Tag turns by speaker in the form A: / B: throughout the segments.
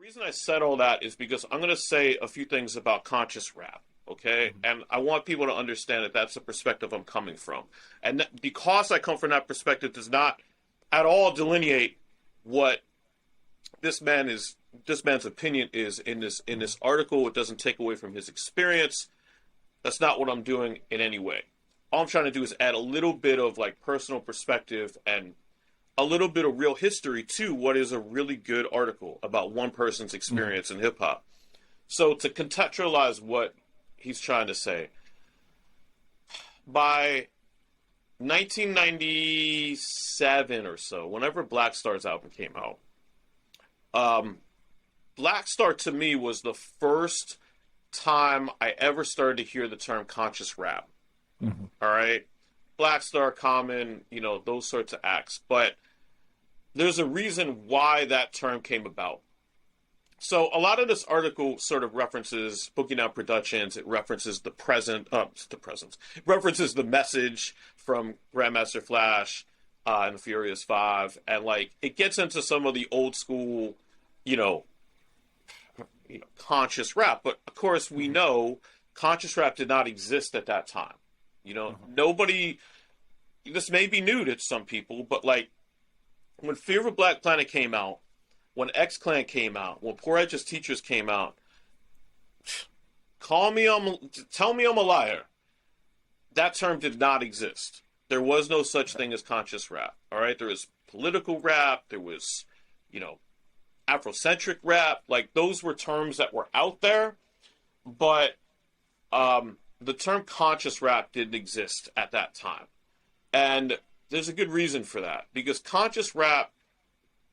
A: reason I said all that is because I'm going to say a few things about conscious rap, okay? And I want people to understand that that's the perspective I'm coming from. And because I come from that perspective does not at all delineate what this man's opinion is in this article. It doesn't take away from his experience. That's not what I'm doing in any way. All I'm trying to do is add a little bit of like personal perspective and a little bit of real history to what is a really good article about one person's experience in hip hop. So to contextualize what he's trying to say, by 1997 or so, whenever Black Star's album came out, Black Star to me was the first time I ever started to hear the term conscious rap. All right. Black Star, Common, you know, those sorts of acts. But there's a reason why that term came about. So a lot of this article sort of references Boogie Down Productions. It references it references the message from Grandmaster Flash and the Furious Five. And like, it gets into some of the old school, you know, conscious rap. But of course we know conscious rap did not exist at that time. You know, nobody, this may be new to some people, but like when Fear of a Black Planet came out, when X-Clan came out, when Poor Righteous Teachers came out, tell me I'm a liar. That term did not exist. There was no such thing as conscious rap. All right. There was political rap. There was, you know, Afrocentric rap. Like those were terms that were out there, but, the term conscious rap didn't exist at that time. And there's a good reason for that. Because conscious rap,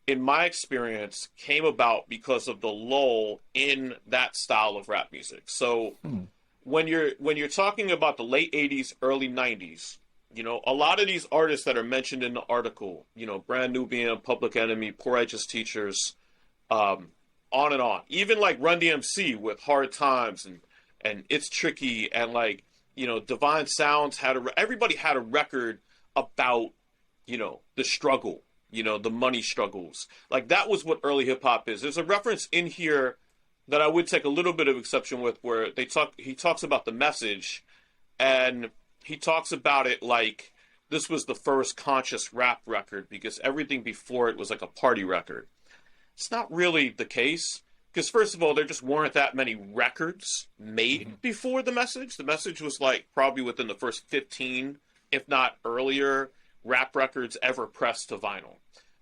A: in my experience, came about because of the lull in that style of rap music. So when you're talking about the late 80s, early 90s, you know, a lot of these artists that are mentioned in the article, you know, Brand Nubian, Public Enemy, Poor Righteous Teachers, on and on. Even like Run DMC with Hard Times and It's Tricky, and like, you know, Divine Sounds everybody had a record about, you know, the struggle, you know, the money struggles. Like that was what early hip hop is. There's a reference in here that I would take a little bit of exception with, where he talks about the message, and he talks about it like this was the first conscious rap record because everything before it was like a party record. It's not really the case. Because first of all, there just weren't that many records made before the message. The message was like probably within the first 15, if not earlier, rap records ever pressed to vinyl.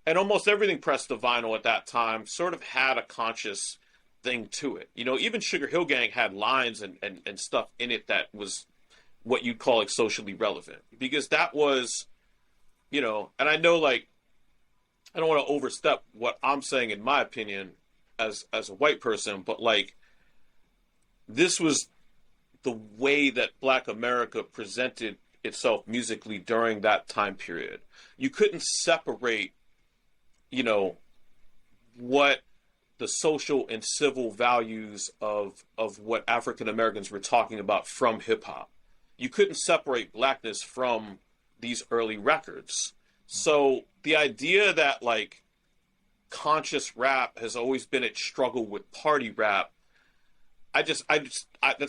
A: And almost everything pressed to vinyl at that time sort of had a conscious thing to it. You know, even Sugar Hill Gang had lines and stuff in it that was what you'd call like socially relevant. Because that was, you know, and I know like, I don't want to overstep what I'm saying in my opinion, as a white person, but like this was the way that Black America presented itself musically during that time period. You couldn't separate, you know, what the social and civil values of what African Americans were talking about from hip hop. You couldn't separate blackness from these early records. So the idea that like conscious rap has always been its struggle with party rap, that's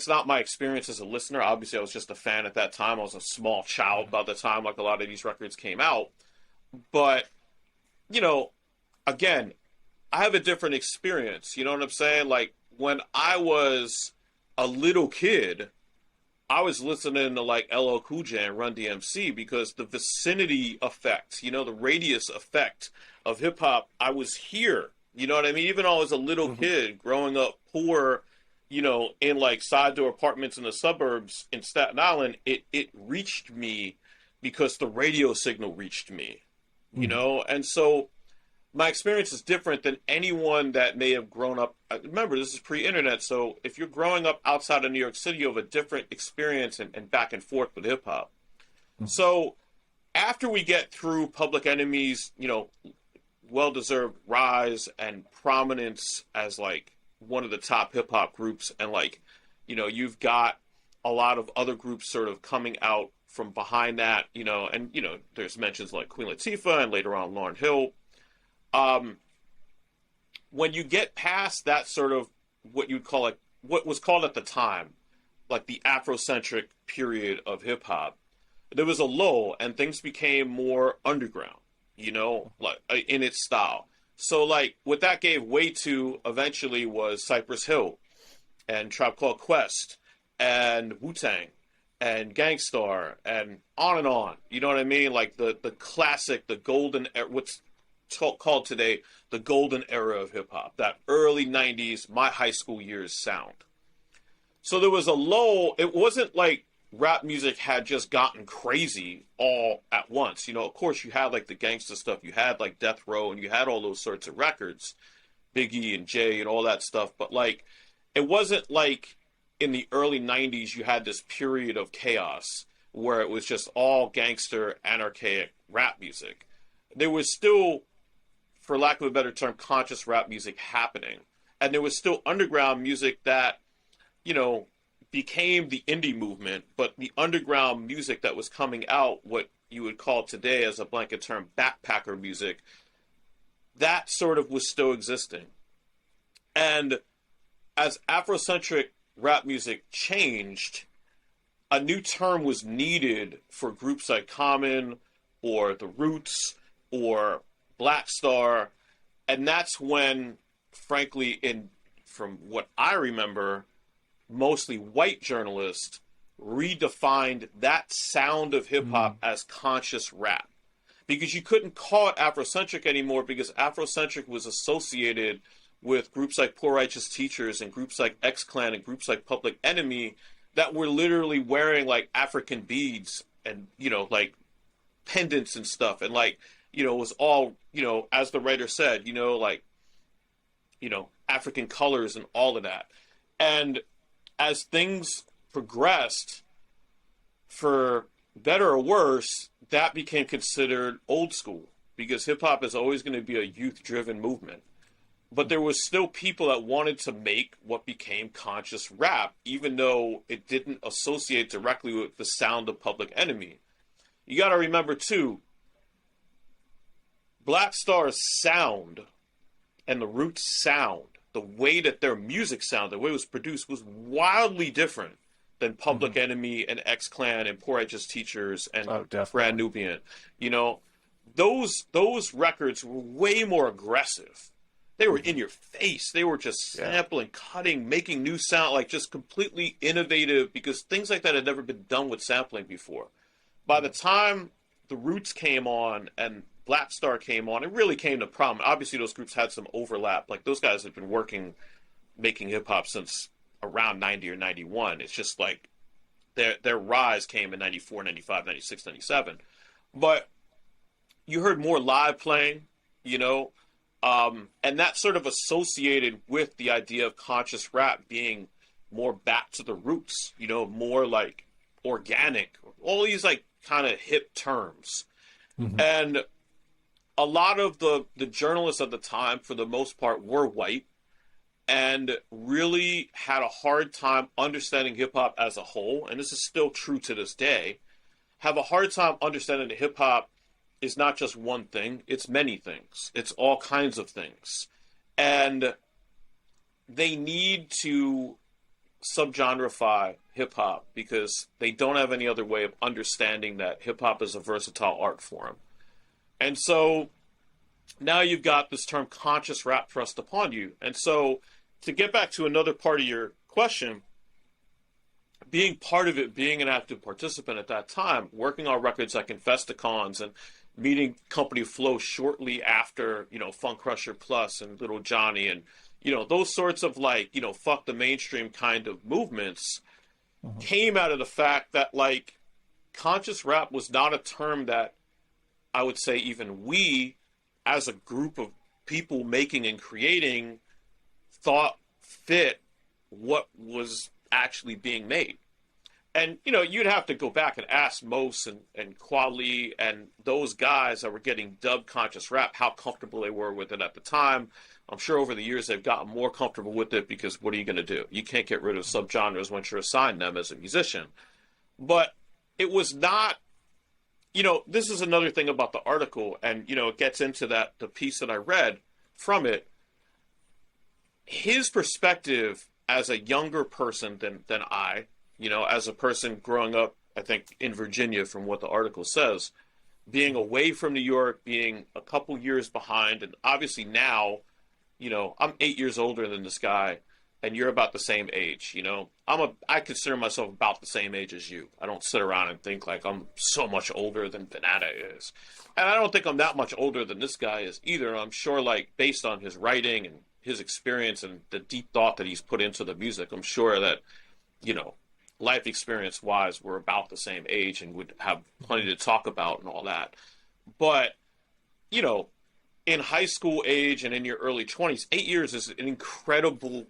A: not my experience as a listener. Obviously I was just a fan at that time. I was a small child by the time like a lot of these records came out. But, you know, again, I have a different experience. You know what I'm saying? Like when I was a little kid, I was listening to like LL Cool J and Run DMC because the vicinity effect, you know, the radius effect of hip hop, I was here. You know what I mean? Even though I was a little kid growing up poor, you know, in like side door apartments in the suburbs in Staten Island, it reached me because the radio signal reached me, you know? And so my experience is different than anyone that may have grown up. Remember, this is pre-internet, so if you're growing up outside of New York City, you have a different experience and back and forth with hip hop. So after we get through Public Enemy's, you know, well-deserved rise and prominence as like one of the top hip hop groups, and like, you know, you've got a lot of other groups sort of coming out from behind that, you know, and, you know, there's mentions like Queen Latifah and later on Lauryn Hill. when you get past that sort of what you'd call like what was called at the time, like the Afrocentric period of hip hop, there was a lull and things became more underground, you know, like in its style. So like what that gave way to eventually was Cypress Hill and Tribe Called Quest and Wu-Tang and Gangstar and on and on. You know what I mean? Like the classic, the golden era, what's called today the golden era of hip hop, that early 90s, my high school years sound. So there was a lull. It wasn't like rap music had just gotten crazy all at once. You know, of course you had like the gangster stuff, you had like Death Row, and you had all those sorts of records, Biggie and Jay and all that stuff. But like, it wasn't like in the early 90s you had this period of chaos where it was just all gangster, anarchic rap music. There was still, for lack of a better term, conscious rap music happening. And there was still underground music that, you know, became the indie movement, but the underground music that was coming out, what you would call today as a blanket term, backpacker music, that sort of was still existing. And as Afrocentric rap music changed, a new term was needed for groups like Common or The Roots or Black Star. And that's when, frankly, from what I remember, mostly white journalists redefined that sound of hip-hop as conscious rap. Because you couldn't call it Afrocentric anymore, because Afrocentric was associated with groups like Poor Righteous Teachers and groups like X-Clan and groups like Public Enemy that were literally wearing like African beads and, you know, like pendants and stuff. And like, you know, it was all, you know, as the writer said, you know, like, you know, African colors and all of that. And as things progressed, for better or worse, that became considered old school, because hip hop is always going to be a youth-driven movement. But there was still people that wanted to make what became conscious rap, even though it didn't associate directly with the sound of Public Enemy. You got to remember, too, Black Star's sound and the Roots sound, the way that their music sounded, the way it was produced, was wildly different than Public Enemy and X-Clan and Poor Righteous Teachers and Brand Nubian. You know, those records were way more aggressive. They were in your face. They were just sampling, cutting, making new sound, like just completely innovative, because things like that had never been done with sampling before. By the time the Roots came on and Black Star came on, it really came to prominence. Obviously, those groups had some overlap. Like, those guys have been making hip-hop since around 90 or 91. It's just like their rise came in 94, 95, 96, 97. But you heard more live playing, you know, and that sort of associated with the idea of conscious rap being more back to the roots, you know, more like organic, all these like kind of hip terms. And a lot of the journalists at the time, for the most part, were white and really had a hard time understanding hip-hop as a whole, and this is still true to this day, have a hard time understanding that hip-hop is not just one thing, it's many things. It's all kinds of things. And they need to subgenrify hip-hop because they don't have any other way of understanding that hip-hop is a versatile art form. And so now you've got this term conscious rap thrust upon you. And so to get back to another part of your question, being part of it, being an active participant at that time, working on records like Infesticons and meeting Company Flow shortly after, you know, Funk Crusher Plus and Little Johnny and, you know, those sorts of like, you know, fuck the mainstream kind of movements came out of the fact that like conscious rap was not a term that I would say even we as a group of people making and creating thought fit what was actually being made. And, you know, you'd have to go back and ask Mos and Kweli and those guys that were getting dubbed conscious rap how comfortable they were with it at the time. I'm sure over the years they've gotten more comfortable with it because what are you going to do? You can't get rid of subgenres once you're assigned them as a musician. But it was not, you know, this is another thing about the article, and, you know, it gets into that, the piece that I read from it. his perspective as a younger person than I, as a person growing up, I think in Virginia, from what the article says, being away from New York, being a couple years behind, and obviously now, I'm 8 years older than this guy, and you're about the same age. I consider myself about the same age as you. I don't sit around and think like I'm so much older than Banana is, and I don't think I'm that much older than this guy is either. I'm sure, like, based on his writing and his experience and the deep thought that he's put into the music, I'm sure that, life experience wise, we're about the same age and would have plenty to talk about and all that. But, in high school age and in your early 20s, 8 years is an incredible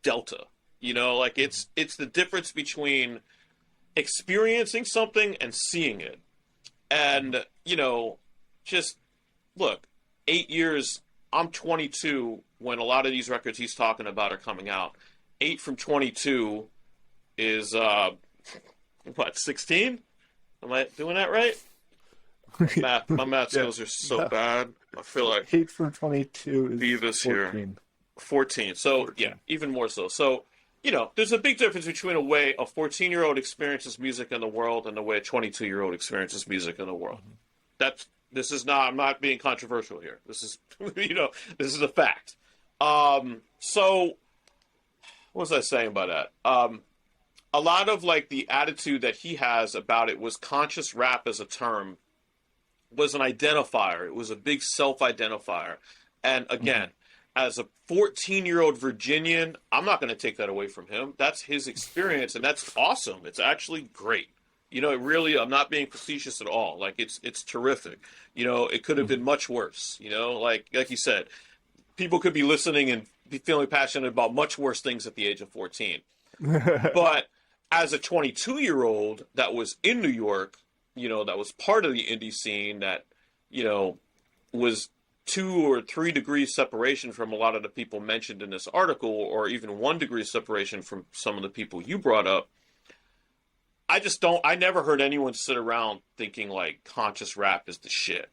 A: delta. Like, it's the difference between experiencing something and seeing it. And, just look, 8 years, I'm 22 when a lot of these records he's talking about are coming out. 8 from 22 is, 16? Am I doing that right? My math skills are so bad. I feel like
B: 8 from 22 is
A: Beavis
B: 14.
A: here. 14. So,
B: 14.
A: yeah, even more so. So, there's a big difference between a way a 14-year-old experiences music in the world and the way a 22-year-old experiences music in the world. I'm not being controversial here. This is, this is a fact. So, what was I saying about that? A lot of, like, the attitude that he has about it was conscious rap as a term was an identifier. It was a big self-identifier. And again, as a 14-year-old Virginian, I'm not going to take that away from him. That's his experience, and that's awesome. It's actually great. It really, I'm not being facetious at all. Like, it's terrific. It could have been much worse. Like you said, people could be listening and be feeling passionate about much worse things at the age of 14. But as a 22-year-old that was in New York, that was part of the indie scene, that, was 2 or 3 degrees separation from a lot of the people mentioned in this article, or even 1 degree separation from some of the people you brought up. I never heard anyone sit around thinking like conscious rap is the shit.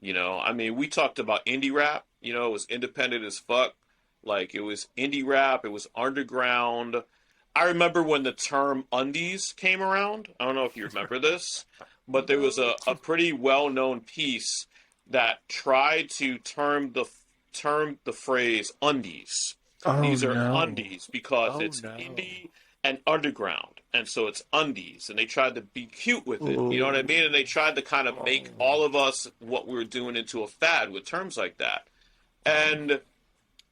A: We talked about indie rap, it was independent as fuck. Like, it was indie rap, it was underground. I remember when the term undies came around. I don't know if you remember this, but there was a pretty well-known piece that tried to term the phrase undies. These are undies because it's indie and underground, and so it's undies. And they tried to be cute with it, you know what I mean? And they tried to kind of make all of us what we were doing into a fad with terms like that. And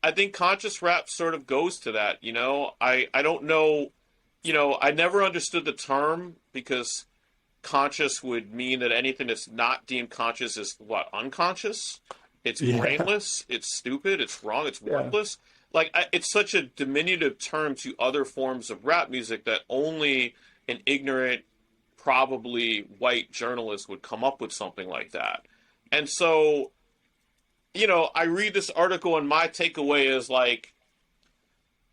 A: I think conscious rap sort of goes to that, I don't know, I never understood the term, because conscious would mean that anything that's not deemed conscious is unconscious. It's brainless, it's stupid, it's wrong, it's worthless. Like, it's such a diminutive term to other forms of rap music that only an ignorant, probably white journalist would come up with something like that. And so, I read this article and my takeaway is like,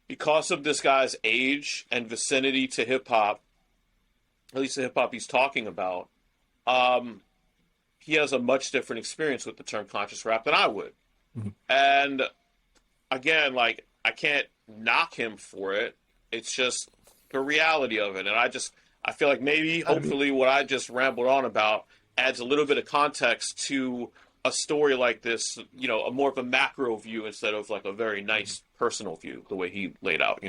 A: because of this guy's age and vicinity to hip-hop, at least the hip-hop he's talking about, he has a much different experience with the term conscious rap than I would. And again, like, I can't knock him for it. It's just the reality of it. And I feel like maybe, hopefully, what I just rambled on about adds a little bit of context to a story like this, a more of a macro view instead of like a very nice personal view, the way he laid out,